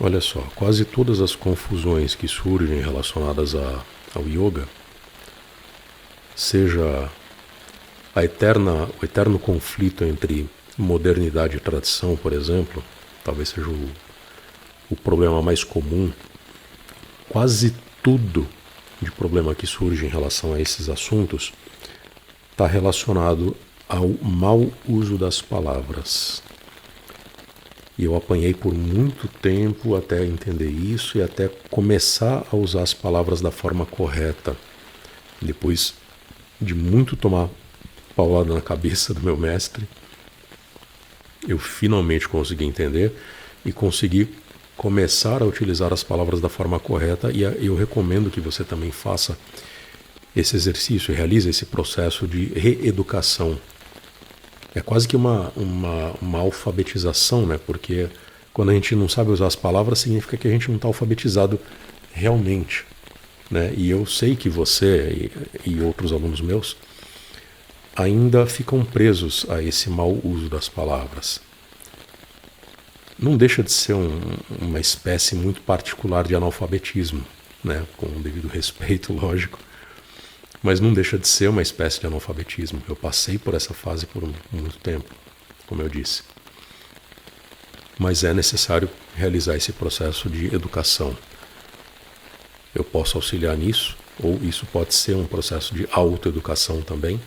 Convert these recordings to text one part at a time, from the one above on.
Olha só, quase todas as confusões que surgem relacionadas ao yoga, seja o eterno conflito entre modernidade e tradição, por exemplo, talvez seja o problema mais comum. Quase tudo de problema que surge em relação a esses assuntos está relacionado ao mau uso das palavras. E eu apanhei por muito tempo até entender isso e até começar a usar as palavras da forma correta. Depois de muito tomar paulada na cabeça do meu mestre, eu finalmente consegui entender e consegui começar a utilizar as palavras da forma correta, e eu recomendo que você também faça esse exercício, realize esse processo de reeducação. É quase que uma alfabetização, né? Porque quando a gente não sabe usar as palavras, significa que a gente não está alfabetizado realmente, né? E eu sei que você e outros alunos meus ainda ficam presos a esse mau uso das palavras. Não deixa de ser uma espécie muito particular de analfabetismo, né? Com o devido respeito, lógico. Mas não deixa de ser uma espécie de analfabetismo. Eu passei por essa fase por muito tempo, como eu disse. Mas é necessário realizar esse processo de educação. Eu posso auxiliar nisso, ou isso pode ser um processo de autoeducação também,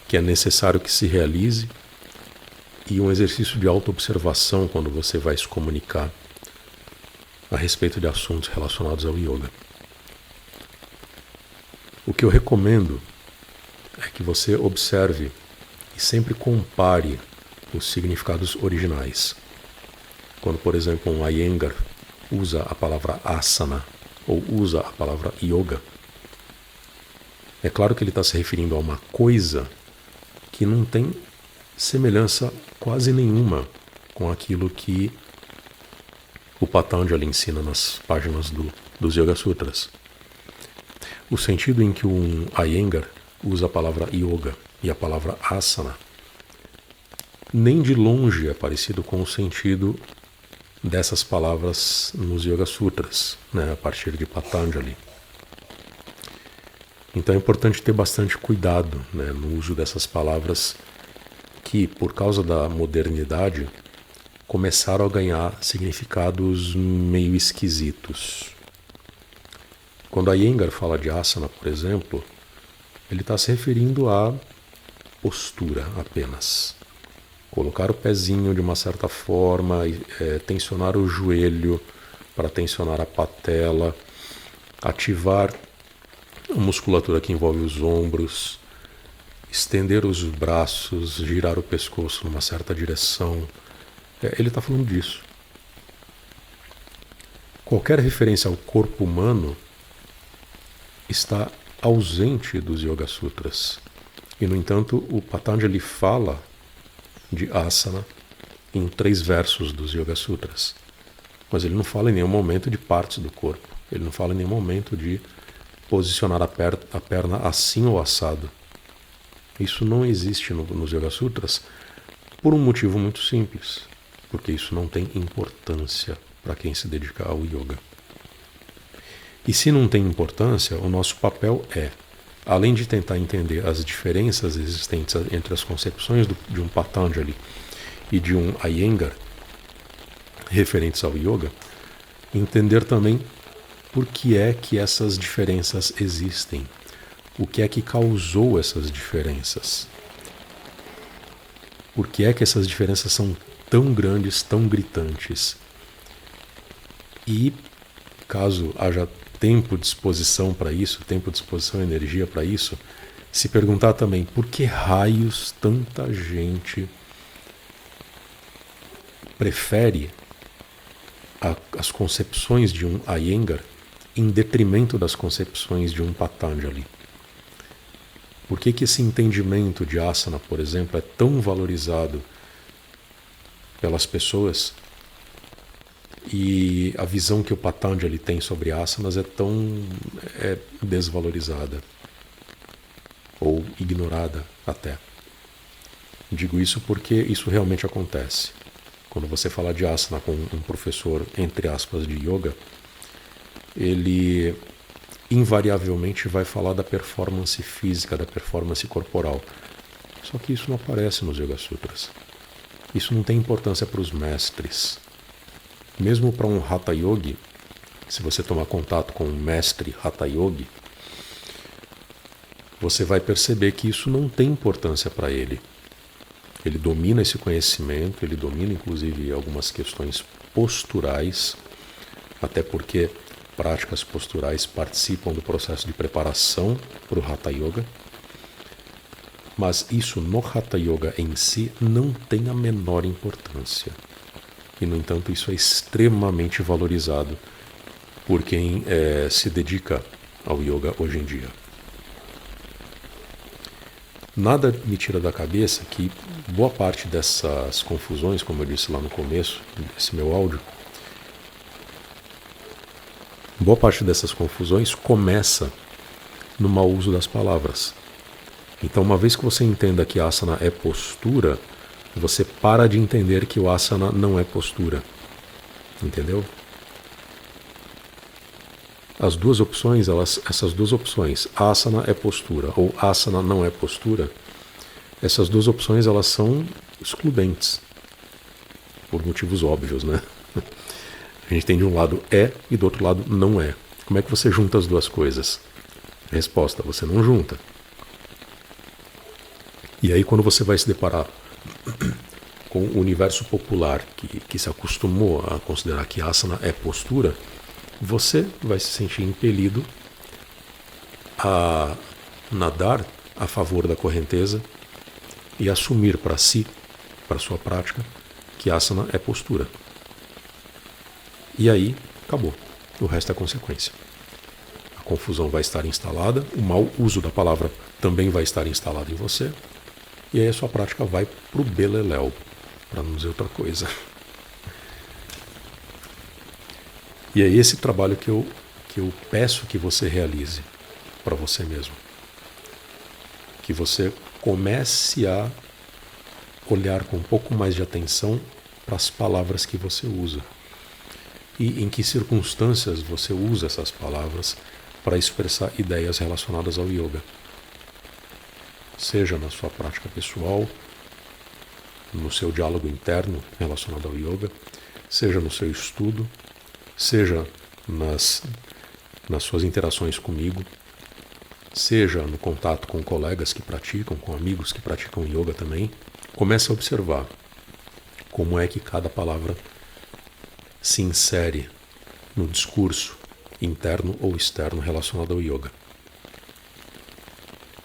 que é necessário que se realize, e um exercício de autoobservação quando você vai se comunicar a respeito de assuntos relacionados ao yoga. O que eu recomendo é que você observe e sempre compare os significados originais. Quando, por exemplo, um Iyengar usa a palavra asana ou usa a palavra yoga, é claro que ele está se referindo a uma coisa que não tem semelhança quase nenhuma com aquilo que o Patanjali ensina nas páginas dos Yoga Sutras. O sentido em que um Iyengar usa a palavra yoga e a palavra asana nem de longe é parecido com o sentido dessas palavras nos Yoga Sutras, né, a partir de Patanjali. Então é importante ter bastante cuidado, né, no uso dessas palavras que, por causa da modernidade, começaram a ganhar significados meio esquisitos. Quando a Iyengar fala de asana, por exemplo, ele está se referindo à postura apenas. Colocar o pezinho de uma certa forma, tensionar o joelho para tensionar a patela, ativar a musculatura que envolve os ombros, estender os braços, girar o pescoço numa certa direção. Ele está falando disso. Qualquer referência ao corpo humano está ausente dos Yoga Sutras. E, no entanto, o Patanjali fala de asana em 3 versos dos Yoga Sutras. Mas ele não fala em nenhum momento de partes do corpo. Ele não fala em nenhum momento de posicionar a perna assim ou assado. Isso não existe nos Yoga Sutras por um motivo muito simples. Porque isso não tem importância para quem se dedica ao yoga. E se não tem importância, o nosso papel é, além de tentar entender as diferenças existentes entre as concepções de um Patanjali e de um Iyengar referentes ao yoga, entender também por que é que essas diferenças existem, o que é que causou essas diferenças, por que é que essas diferenças são tão grandes, tão gritantes. E, caso haja tempo, disposição para isso, tempo, disposição e energia para isso, se perguntar também por que raios tanta gente prefere as concepções de um Iyengar em detrimento das concepções de um Patanjali. Por que esse entendimento de asana, por exemplo, é tão valorizado pelas pessoas e a visão que o Patanjali tem sobre asanas é tão desvalorizada ou ignorada até? Digo isso porque isso realmente acontece. quando você fala de asana com um professor, entre aspas, de yoga, ele invariavelmente vai falar da performance física, da performance corporal. Só que isso não aparece nos Yoga Sutras. Isso não tem importância para os mestres. Mesmo para um Hatha Yogi, se você tomar contato com um mestre Hatha Yogi, você vai perceber que isso não tem importância para ele. Ele domina esse conhecimento, ele domina inclusive algumas questões posturais, até porque práticas posturais participam do processo de preparação para o Hatha Yoga. Mas isso no Hatha Yoga em si não tem a menor importância. E, no entanto, isso é extremamente valorizado por quem se dedica ao yoga hoje em dia. Nada me tira da cabeça que boa parte dessas confusões, como eu disse lá no começo desse meu áudio, boa parte dessas confusões começa no mau uso das palavras. Então, uma vez que você entenda que asana é postura, você para de entender que o asana não é postura. Entendeu? As duas opções, essas duas opções, asana é postura ou asana não é postura, essas duas opções elas são excludentes. Por motivos óbvios, né? A gente tem de um lado é e do outro lado não é. Como é que você junta as duas coisas? Resposta, você não junta. E aí quando você vai se deparar com o universo popular que se acostumou a considerar que asana é postura, você vai se sentir impelido a nadar a favor da correnteza e assumir para si, para sua prática, que asana é postura. E aí, acabou. O resto é consequência. A confusão vai estar instalada, o mau uso da palavra também vai estar instalado em você, e aí a sua prática vai pro beleléu, para não dizer outra coisa. E é esse trabalho que eu peço que você realize para você mesmo. Que você comece a olhar com um pouco mais de atenção para as palavras que você usa. E em que circunstâncias você usa essas palavras para expressar ideias relacionadas ao yoga. Seja na sua prática pessoal, no seu diálogo interno relacionado ao yoga, seja no seu estudo, seja nas suas interações comigo, seja no contato com colegas que praticam, com amigos que praticam yoga também. Comece a observar como é que cada palavra se insere no discurso interno ou externo relacionado ao yoga.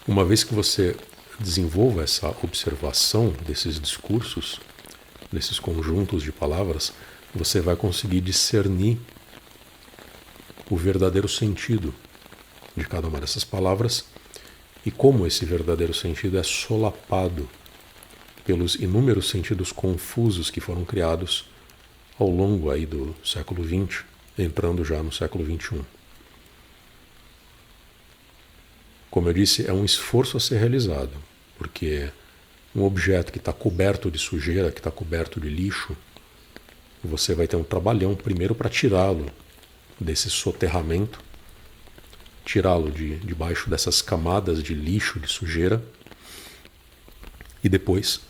Uma vez que você desenvolva essa observação desses discursos, desses conjuntos de palavras, você vai conseguir discernir o verdadeiro sentido de cada uma dessas palavras e como esse verdadeiro sentido é solapado pelos inúmeros sentidos confusos que foram criados ao longo aí do século XX, entrando já no século XXI. Como eu disse, é um esforço a ser realizado, porque um objeto que está coberto de sujeira, que está coberto de lixo, você vai ter um trabalhão primeiro para tirá-lo desse soterramento, tirá-lo de debaixo dessas camadas de lixo, de sujeira, e depois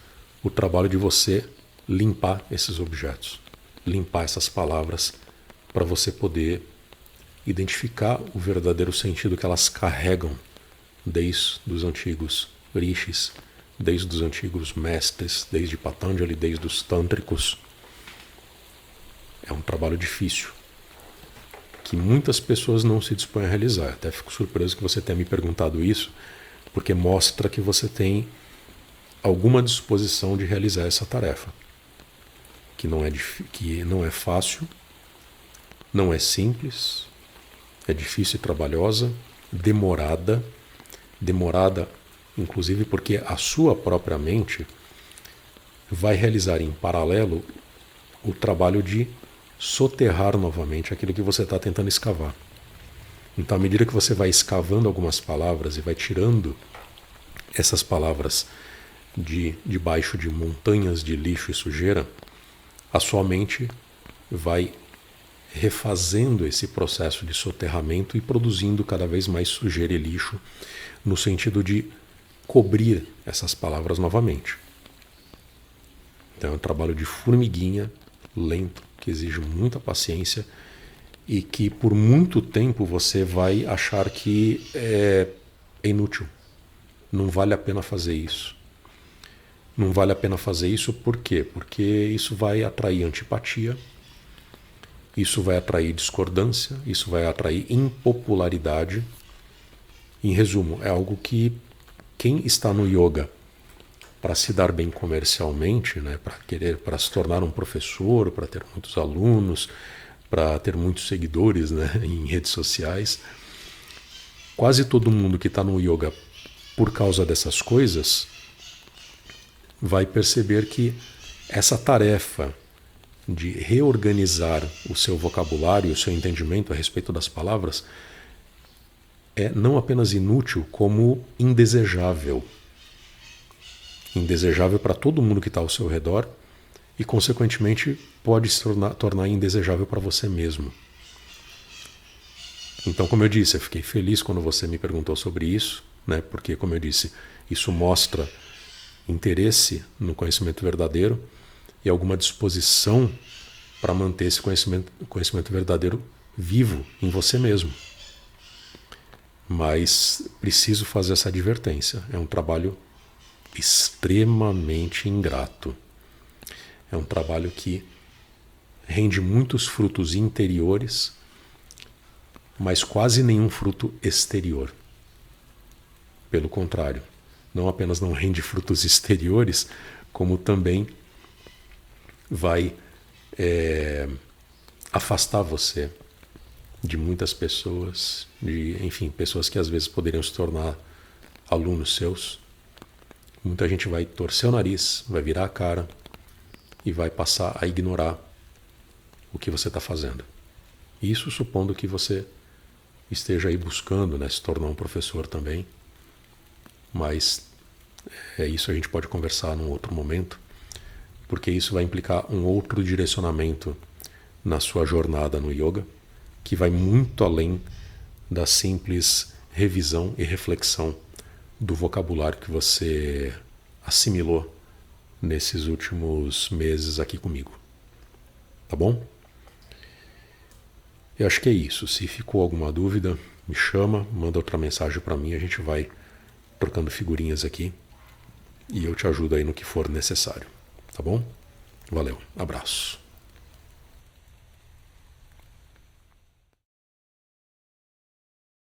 o trabalho de você limpar esses objetos, limpar essas palavras, para você poder identificar o verdadeiro sentido que elas carregam desde os antigos rishis, desde os antigos mestres, desde Patanjali, desde os tântricos. É um trabalho difícil, que muitas pessoas não se dispõem a realizar. Até fico surpreso que você tenha me perguntado isso, porque mostra que você tem alguma disposição de realizar essa tarefa, que não é fácil, não é simples, é difícil e trabalhosa, demorada inclusive porque a sua própria mente vai realizar em paralelo o trabalho de soterrar novamente aquilo que você está tentando escavar. Então, à medida que você vai escavando algumas palavras e vai tirando essas palavras debaixo de montanhas de lixo e sujeira, a sua mente vai refazendo esse processo de soterramento e produzindo cada vez mais sujeira e lixo, no sentido de cobrir essas palavras novamente. Então é um trabalho de formiguinha, lento, que exige muita paciência e que por muito tempo você vai achar que é inútil. Não vale a pena fazer isso. Não vale a pena fazer isso por quê? Porque isso vai atrair antipatia, isso vai atrair discordância, isso vai atrair impopularidade. Em resumo, é algo que quem está no yoga para se dar bem comercialmente, né, para se tornar um professor, para ter muitos alunos, para ter muitos seguidores, né, em redes sociais, quase todo mundo que está no yoga por causa dessas coisas vai perceber que essa tarefa de reorganizar o seu vocabulário, o seu entendimento a respeito das palavras, é não apenas inútil, como indesejável. Indesejável para todo mundo que está ao seu redor e, consequentemente, pode se tornar indesejável para você mesmo. Então, como eu disse, eu fiquei feliz quando você me perguntou sobre isso, né? Porque, como eu disse, isso mostra interesse no conhecimento verdadeiro e alguma disposição para manter esse conhecimento verdadeiro vivo em você mesmo. Mas preciso fazer essa advertência. É um trabalho extremamente ingrato. É um trabalho que rende muitos frutos interiores, mas quase nenhum fruto exterior. Pelo contrário, não apenas não rende frutos exteriores, como também vai afastar você de muitas pessoas, enfim, pessoas que às vezes poderiam se tornar alunos seus. Muita gente vai torcer o nariz, vai virar a cara e vai passar a ignorar o que você está fazendo. Isso supondo que você esteja aí buscando, né, se tornar um professor também. Mas isso a gente pode conversar num outro momento, porque isso vai implicar um outro direcionamento na sua jornada no yoga, que vai muito além da simples revisão e reflexão do vocabulário que você assimilou nesses últimos meses aqui comigo. Tá bom? Eu acho que é isso. Se ficou alguma dúvida, me chama, manda outra mensagem para mim, a gente vai trocando figurinhas aqui e eu te ajudo aí no que for necessário. Tá bom? Valeu, abraço.